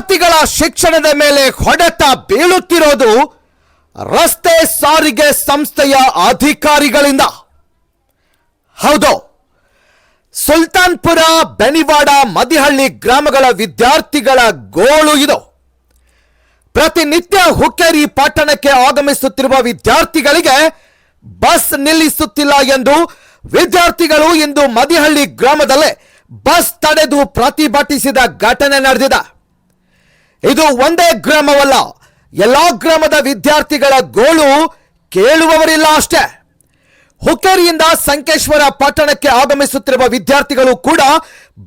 ವಿದ್ಯಾರ್ಥಿಗಳ ಶಿಕ್ಷಣದ ಮೇಲೆ ಹೊಡೆತ ಬೀಳುತ್ತಿರೋದು ರಸ್ತೆ ಸಾರಿಗೆ ಸಂಸ್ಥೆಯ ಅಧಿಕಾರಿಗಳಿಂದ. ಹೌದು, ಸುಲ್ತಾನ್ಪುರ, ಬೆನಿವಾಡ, ಮದಿಹಳ್ಳಿ ಗ್ರಾಮಗಳ ವಿದ್ಯಾರ್ಥಿಗಳ ಗೋಳು ಇದು. ಪ್ರತಿನಿತ್ಯ ಹುಕ್ಕೇರಿ ಪಟ್ಟಣಕ್ಕೆ ಆಗಮಿಸುತ್ತಿರುವ ವಿದ್ಯಾರ್ಥಿಗಳಿಗೆ ಬಸ್ ನಿಲ್ಲಿಸುತ್ತಿಲ್ಲ ಎಂದು ವಿದ್ಯಾರ್ಥಿಗಳು ಇಂದು ಮದಿಹಳ್ಳಿ ಗ್ರಾಮದಲ್ಲೇ ಬಸ್ ತಡೆದು ಪ್ರತಿಭಟಿಸಿದ ಘಟನೆ ನಡೆದಿದೆ. ಇದು ಒಂದೇ ಗ್ರಾಮವಲ್ಲ, ಎಲ್ಲಾ ಗ್ರಾಮದ ವಿದ್ಯಾರ್ಥಿಗಳ ಗೋಳು ಕೇಳುವವರಿಲ್ಲ ಅಷ್ಟೇ. ಹುಕ್ಕೇರಿಯಿಂದ ಸಂಕೇಶ್ವರ ಪಟ್ಟಣಕ್ಕೆ ಆಗಮಿಸುತ್ತಿರುವ ವಿದ್ಯಾರ್ಥಿಗಳು ಕೂಡ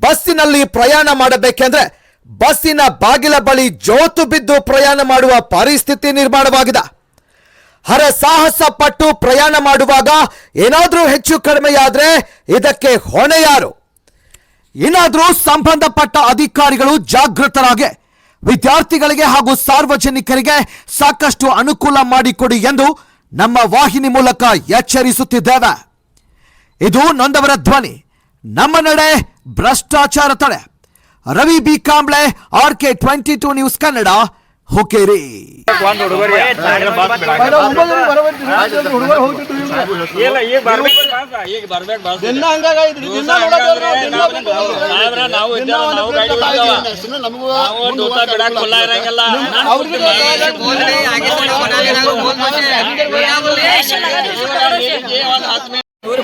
ಬಸ್ಸಿನಲ್ಲಿ ಪ್ರಯಾಣ ಮಾಡಬೇಕೆಂದ್ರೆ ಬಸ್ಸಿನ ಬಾಗಿಲ ಬಳಿ ಜೋತು ಬಿದ್ದು ಪ್ರಯಾಣ ಮಾಡುವ ಪರಿಸ್ಥಿತಿ ನಿರ್ಮಾಣವಾಗಿದೆ. ಹರಸಾಹಸ ಪಟ್ಟು ಪ್ರಯಾಣ ಮಾಡುವಾಗ ಏನಾದರೂ ಹೆಚ್ಚು ಕಡಿಮೆಯಾದ್ರೆ ಇದಕ್ಕೆ ಹೊಣೆ ಯಾರು? ಏನಾದರೂ ಸಂಬಂಧಪಟ್ಟ ಅಧಿಕಾರಿಗಳು ಜಾಗೃತರಾಗಿ ವಿದ್ಯಾರ್ಥಿಗಳಿಗೆ ಹಾಗೂ ಸಾರ್ವಜನಿಕರಿಗೆ ಸಾಕಷ್ಟು ಅನುಕೂಲ ಮಾಡಿಕೊಡಿ ಎಂದು ನಮ್ಮ ವಾಹಿನಿ ಮೂಲಕ ಎಚ್ಚರಿಸುತ್ತಿದ್ದೇವೆ. ಇದು ನೊಂದವರ ಧ್ವನಿ. ನಮ್ಮ ನಡೆ, ಭ್ರಷ್ಟಾಚಾರ ತಡೆ. Ravi B Kamble, RK22 news Kannada, Hukkeri.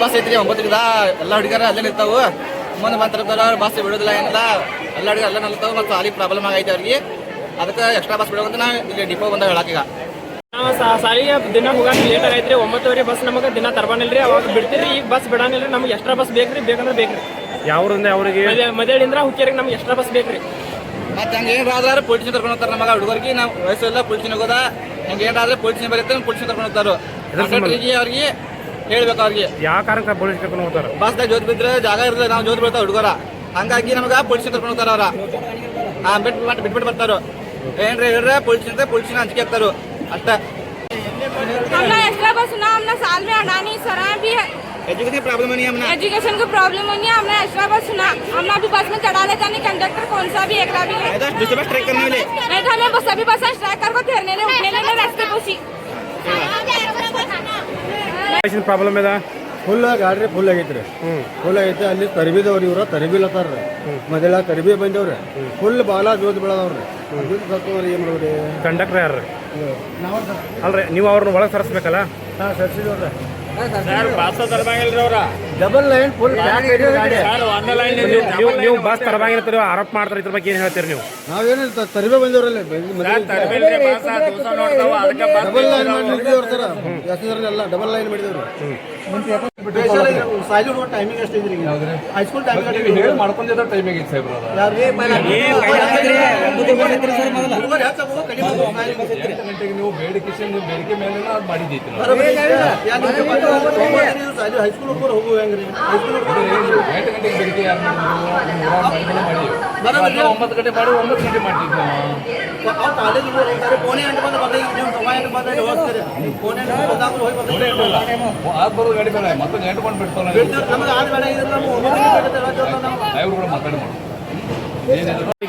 Bus ಐತ್ರಿ 9ರಿಂದ ಎಲ್ಲ ಹುಡುಗರ ಅಲ್ಲೇ ನಿಂತಾವು. ಮುಂದೆ ಮಾತಾಡ್ತಾರ ಬಸ್ ಬಿಡೋದಿಲ್ಲ ಏನಿಲ್ಲ, ಎಲ್ಲ ಹುಡುಗರು ಅಲ್ಲೇ ನಿಲ್ತಾವ. ಮತ್ತು ಅಲ್ಲಿ ಪ್ರಾಬ್ಲಮ್ ಆಗೈತೆ ಅವ್ರಿಗೆ, ಅದಕ್ಕೆ ಎಕ್ಸ್ಟ್ರಾ ಬಸ್ ಬಿಡೋಂತ ನಾವು ಇಲ್ಲಿ ಡಿಪೋ ಬಂದಾಗ ಹೇಳಕ್ಕೀಗ ನಾವು ಸಾಲಿಗೆ ದಿನ ಹೋಗಕ್ಕೆ ಲೇಟ್ ಆಗೈತ್ರಿ. 9:30 ಬಸ್ ನಮಗೆ ದಿನ ತರಬಾನಿಲ್ರಿ. ಅವಾಗ ಬಿಡ್ತೀರಿ, ಈಗ ಬಸ್ ಬಿಡಾನಿಲ್ರಿ. ನಮ್ಗೆ ಎಕ್ಸ್ಟ್ರಾ ಬಸ್ ಬೇಕ್ರಿ, ಬೇಕಂದ್ರೆ ಬೇಕ್ರಿ. ಯಾವ್ರಿಂದ ಅವ್ರಿಗೆ ಮದೇಳಿಂದ್ರ ಹುಕ್ಕೇರಿಗೆ ನಮ್ಗೆ ಎಕ್ಸ್ಟ್ರಾ ಬಸ್ ಬೇಕ್ರಿ. ಮತ್ತೆ ಹಂಗೆ ಏನಾದ್ರೆ ಪೊಲೀಸ್ ಕರ್ಕೊಂಡು ಹೋಗ್ತಾರೆ. ನಮಗೆ ಹುಡುಗರಿಗೆ ನಾವು ವಯಸ್ಸೆಲ್ಲ ಪೊಲೀಸಿನ ಹೋಗೋದ, ಹಂಗೆ ಏನಾದ್ರೆ ಪೊಲೀಸಿನ ಬರುತ್ತೆ, ಪೊಲೀಸ್ ಕರ್ಕೊಂಡು ಹೋಗ್ತಾರೆ. ಅವ್ರಿಗೆ ಹೇಳ್ಬೇಕು, ಅವ್ರಿಗೆ ಯಾವ ಕಾರಣಕ್ಕೆ ಪೊಲೀಸ್ ಕರ್ಕೊಂಡು ಹೋಗ್ತಾರೆ? ಬಸ್ದಾಗ ಜೋತ್ ಬಿದ್ರೆ ಜಾಗ ಇರಲಿಲ್ಲ, ನಾವು ಜೋತ್ ಬೀಳ್ತಾವ ಹುಡುಗರ. ಹಂಗಾಗಿ ನಮಗೆ ಪೊಲೀಸ್ ಕರ್ಕೊಂಡು ಹೋಗ್ತಾರ. ಅವ್ರ ಬಿಟ್ಬಿಟ್ಟು ಬರ್ತಾರ. ಏನ್ರಿ ಹೇಳ್ರೆ ಪೊಲೀಸಿನ ಹಂಚಿಕೆ ಆಗ್ತಾರ ಅಷ್ಟ. साल में आना नहीं सर भी है। एजुकेशन प्रॉब्लम नहीं है, एजुकेशन को प्रॉब्लम नहीं है। हमने एक्स्ट्रा बस सुना, हमने अभी बस में चढ़ा लेता नहीं। कंडक्टर कौन सा भी एक भी है, दूसरे बस ट्रैक करने वाले नहीं तो हमें सभी बस स्ट्राइकर को ठहरने ले उठने ले रास्ते पूछी ಪ್ರಾಬ್ಲಮ್ ಇದೆ. ಫುಲ್ ಗಾಡಿ ಫುಲ್ ಆಗೈತ್ರಿ. ಫುಲ್ ಆಗೈತೆ. ಅಲ್ಲಿ ತರಬಿದವ್ರಿ, ಇವ್ರ ತರಬಿಲತ್ತಾರ್ರಿ. ಮೊದಲ ತರಬಿ ಬಂದವ್ರಿ. ಫುಲ್ ಬಾಲ ಜೋತ್ ಬೆಳದವ್ರಿ. ಸತ್ತವ್ರಿ. ಏನ್ ಮಾಡ್ರಿ? ಕಂಡಕ್ಟರ್ ಯಾರ್ರಿ? ಅಲ್ರಿ, ನೀವು ಅವ್ರನ್ನ ಒಳಗೆ ಸರಿಸ್ಬೇಕಲ್ಲ? ಹಾಂ, ಸರಿಸಿದವ್ರಿ. ಡಬಲ್ ಲೈನ್ ಫುಲ್ ನೀವು ಬಸ್ ತರಬಾಗಿರ್ತೀರಿ, ಆರೋಪ ಮಾಡ್ತಾರೆ. ಇದ್ರ ಬಗ್ಗೆ ಏನ್ ಹೇಳ್ತೀರಿ ನೀವು? ನಾವೇನು ತರಬಿ ಬಂದವ್ರಲ್ಲಿ ಡಬಲ್ ಲೈನ್ ಮಾಡಿ ನಿಂತಿವ್ರ ಎಲ್ಲ ಡಬಲ್ ಲೈನ್ ಮಾಡಿದವ್ರು. ಟೈಮಿಂಗ್ ಎಷ್ಟು ಇದ್ರಿ? ಹೈಸ್ಕೂಲ್ ಟೈಮಿಂಗ್ ಹೇಳಿ ಮಾಡ್ಕೊಂಡಿದ್ದ ಟೈಮಿಂಗ್ ಇತ್ತು ಸಾಹೇಬ್ರ. ನೀವು ಬೇಡಿಕೆ ಮೇಲೆ ಮಾಡಿದ್ದೈತಿ. ಹೈಸ್ಕೂಲ್ ಹುಡುಗರು ಹೋಗುವ ಹೆಂಗ್ರಿ? 8 ಗಂಟೆಗೆ ಬೆಳಿಗ್ಗೆ 9 ಗಂಟೆ ಮಾಡಿ 9 ಗಂಟೆ ಮಾಡ್ತಿದ್ವಿ ನಾವು. ಕಾಲೇಜ್ ಪೋಣೆ ಗಂಟೆ ಬಂದು ಆದ್ ಬರೋದು ಗಾಡಿ ಬೇಡ, ಮತ್ತೊಂದು ಗಂಟೆ ಬಂದು ಬಿಡ್ತಾವೆ.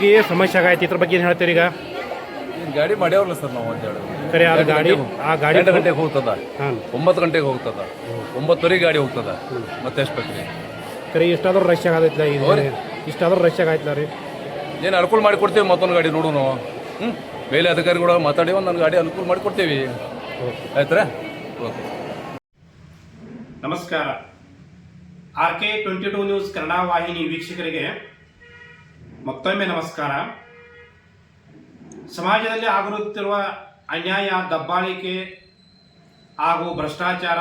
ಈಗ ಸಮಸ್ಯೆ ಆಗೈತಿ, ಇದ್ರ ಬಗ್ಗೆ ಏನು ಹೇಳ್ತೀರಿ? ಈಗ ಗಾಡಿ ಮಾಡ್ಯಾವಲ್ಲ ಸರ್ ನಾವು ಅಂತೇಳಿ. ಕರೆ ಆ ಗಾಡಿ 8 ಗಂಟೆಗೆ ಹೋಗ್ತದ, 9 ಗಂಟೆಗೆ ಹೋಗ್ತದ, 9:30 ಗಾಡಿ ಹೋಗ್ತದ. ಮತ್ತೆ ಎಷ್ಟು ಬೇಕ್ರಿ? ಕರೆ ಇಷ್ಟಾದ್ರೂ ರಶ್ ಆಗೈತಿಲ್ಲ? ಇದು ಇಷ್ಟಾದ್ರೂ ರಶ್ ಆಗೈತಿಲ್ಲ ರೀ. ಏನು ಅನುಕೂಲ ಮಾಡಿ ಕೊಡ್ತೀವಿ, ಮತ್ತೊಂದು ಗಾಡಿ ನೋಡು ನಾವು. ಮೇಲೆ ಅಧಿಕಾರಿಗಳು ಮಾತಾಡಿ ಒಂದು ಗಾಡಿ ಅನುಕೂಲ ಮಾಡಿ ಕೊಡ್ತೀವಿ. ಆಯ್ತಾ? ಓಕೆ. ನಮಸ್ಕಾರ. RK22 ನ್ಯೂಸ್ ಕನ್ನಡ ವಾಹಿನಿ ವೀಕ್ಷಕರಿಗೆ ಮತ್ತೊಮ್ಮೆ ನಮಸ್ಕಾರ. ಸಮಾಜದಲ್ಲಿ ಆಗಿರುತ್ತಿರುವ ಅನ್ಯಾಯ, ದಬ್ಬಾಳಿಕೆ ಹಾಗೂ ಭ್ರಷ್ಟಾಚಾರ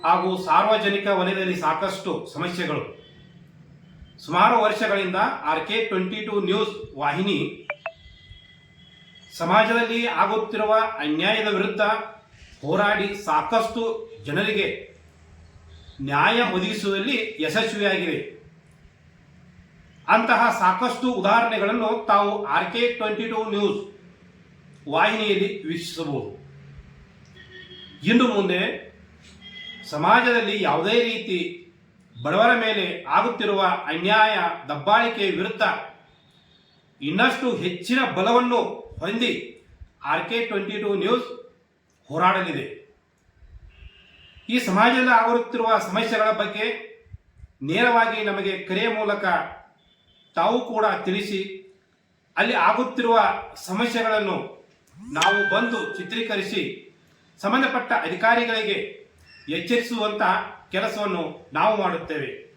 ಹಾಗೂ ಸಾರ್ವಜನಿಕ ವಲಯದಲ್ಲಿ ಸಾಕಷ್ಟು ಸಮಸ್ಯೆಗಳು ಸುಮಾರು ವರ್ಷಗಳಿಂದ RK22 ನ್ಯೂಸ್ ವಾಹಿನಿ ಸಮಾಜದಲ್ಲಿ ಆಗುತ್ತಿರುವ ಅನ್ಯಾಯದ ವಿರುದ್ಧ ಹೋರಾಡಿ ಸಾಕಷ್ಟು ಜನರಿಗೆ ನ್ಯಾಯ ಒದಗಿಸುವಲ್ಲಿ ಯಶಸ್ವಿಯಾಗಿದೆ. ಅಂತಹ ಸಾಕಷ್ಟು ಉದಾಹರಣೆಗಳನ್ನು ತಾವು RK22 ನ್ಯೂಸ್ ವಾಹಿನಿಯಲ್ಲಿ ವೀಕ್ಷಿಸಬಹುದು. ಇನ್ನು ಮುಂದೆ ಸಮಾಜದಲ್ಲಿ ಯಾವುದೇ ರೀತಿ ಬಡವರ ಮೇಲೆ ಆಗುತ್ತಿರುವ ಅನ್ಯಾಯ, ದಬ್ಬಾಳಿಕೆ ವಿರುದ್ಧ ಇನ್ನಷ್ಟು ಹೆಚ್ಚಿನ ಬಲವನ್ನು ಹೊಂದಿ RK22 ನ್ಯೂಸ್ ಹೋರಾಡಲಿದೆ. ಈ ಸಮಾಜದಲ್ಲಿ ಆಗುತ್ತಿರುವ ಸಮಸ್ಯೆಗಳ ಬಗ್ಗೆ ನೇರವಾಗಿ ನಮಗೆ ಕರೆಯ ಮೂಲಕ ತಾವು ಕೂಡ ತಿಳಿಸಿ, ಅಲ್ಲಿ ಆಗುತ್ತಿರುವ ಸಮಸ್ಯೆಗಳನ್ನು ನಾವು ಬಂದು ಚಿತ್ರೀಕರಿಸಿ ಸಂಬಂಧಪಟ್ಟ ಅಧಿಕಾರಿಗಳಿಗೆ ಎಚ್ಚರಿಸುವಂತಹ ಕೆಲಸವನ್ನು ನಾವು ಮಾಡುತ್ತೇವೆ.